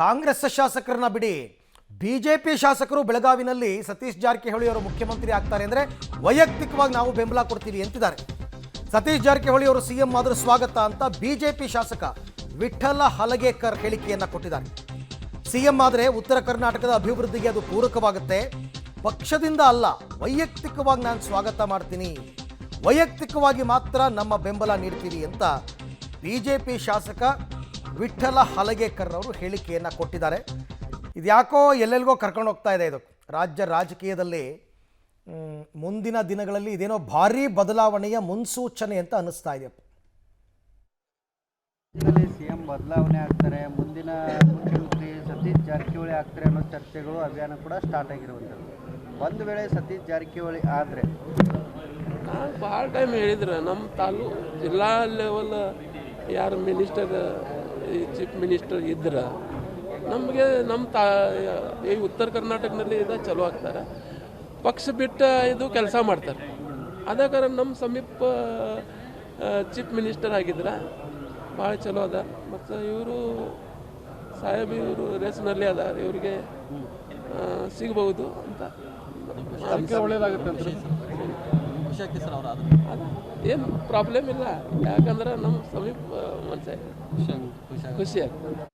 ಕಾಂಗ್ರೆಸ್ ಶಾಸಕರನ್ನ ಬಿಡಿ, ಬಿಜೆಪಿ ಶಾಸಕರು ಬೆಳಗಾವಿನಲ್ಲಿ ಸತೀಶ್ ಜಾರಕಿಹೊಳಿ ಅವರು ಮುಖ್ಯಮಂತ್ರಿ ಆಗ್ತಾರೆ ಅಂದರೆ ವೈಯಕ್ತಿಕವಾಗಿ ನಾವು ಬೆಂಬಲ ಕೊಡ್ತೀವಿ ಅಂತಿದ್ದಾರೆ. ಸತೀಶ್ ಜಾರಕಿಹೊಳಿ ಅವರು ಸಿಎಂ ಆದರೂ ಸ್ವಾಗತ ಅಂತ ಬಿಜೆಪಿ ಶಾಸಕ ವಿಠ್ಠಲ ಹಲಗೇಕರ್ ಹೇಳಿಕೆಯನ್ನು ಕೊಟ್ಟಿದ್ದಾರೆ. ಸಿಎಂ ಆದರೆ ಉತ್ತರ ಕರ್ನಾಟಕದ ಅಭಿವೃದ್ಧಿಗೆ ಅದು ಪೂರಕವಾಗುತ್ತೆ, ಪಕ್ಷದಿಂದ ಅಲ್ಲ ವೈಯಕ್ತಿಕವಾಗಿ ನಾನು ಸ್ವಾಗತ ಮಾಡ್ತೀನಿ, ವೈಯಕ್ತಿಕವಾಗಿ ಮಾತ್ರ ನಮ್ಮ ಬೆಂಬಲ ನೀಡ್ತೀವಿ ಅಂತ ಬಿಜೆಪಿ ಶಾಸಕ ವಿಠ್ಠಲ ಹಲಗೇಕರ್ ಅವರು ಹೇಳಿಕೆಯನ್ನು ಕೊಟ್ಟಿದ್ದಾರೆ. ಇದ್ಯಾಕೋ ಎಲ್ಲೆಲ್ಗೋ ಕರ್ಕೊಂಡು ಹೋಗ್ತಾ ಇದೆ. ಇದು ರಾಜ್ಯ ರಾಜಕೀಯದಲ್ಲಿ ಮುಂದಿನ ದಿನಗಳಲ್ಲಿ ಇದೇನೋ ಭಾರೀ ಬದಲಾವಣೆಯ ಮುನ್ಸೂಚನೆ ಅಂತ ಅನ್ನಿಸ್ತಾ ಇದೆ. ಸಿಎಂ ಬದಲಾವಣೆ ಆಗ್ತಾರೆ, ಮುಂದಿನ ಮುಖ್ಯಮಂತ್ರಿ ಸತೀಶ್ ಜಾರಕಿಹೊಳಿ ಆಗ್ತಾರೆ ಅನ್ನೋ ಚರ್ಚೆಗಳು ಅಭಿಯಾನ ಕೂಡ ಸ್ಟಾರ್ಟ್ ಆಗಿರುವಂಥದ್ದು. ಒಂದು ವೇಳೆ ಸತೀಶ್ ಜಾರಕಿಹೊಳಿ ಆದರೆ ಭಾಳ ಟೈಮ್ ಹೇಳಿದ್ರೆ ನಮ್ಮ ಜಿಲ್ಲಾ ಲೆವೆಲ್ ಯಾರು ಮಿನಿಸ್ಟರ್ ಚೀಫ್ ಮಿನಿಸ್ಟರ್ ಇದ್ರೆ ನಮಗೆ ಈ ಉತ್ತರ ಕರ್ನಾಟಕದಲ್ಲಿ ಇದು ಚಲೋ ಆಗ್ತಾರೆ, ಪಕ್ಷ ಬಿಟ್ಟು ಇದು ಕೆಲಸ ಮಾಡ್ತಾರೆ. ಅದ ಕಾರಣ ನಮ್ಮ ಸಮೀಪ ಚೀಫ್ ಮಿನಿಸ್ಟರ್ ಆಗಿದ್ರೆ ಭಾಳ ಚಲೋ ಅದ. ಮತ್ತು ಇವರು ಸಾಹೇಬ್ ಇವರು ರೇಸ್ನಲ್ಲಿ ಅದ, ಇವರಿಗೆ ಸಿಗಬಹುದು ಅಂತ ಒಳ್ಳೇದಾಗುತ್ತೆ. ಏನು ಪ್ರಾಬ್ಲಮ್ ಇಲ್ಲ, ಯಾಕಂದ್ರೆ ನಮ್ಮ ಸಮೀಪ ಮನುಷ್ಯ ಖುಷಿ ಆಗ್ತದೆ.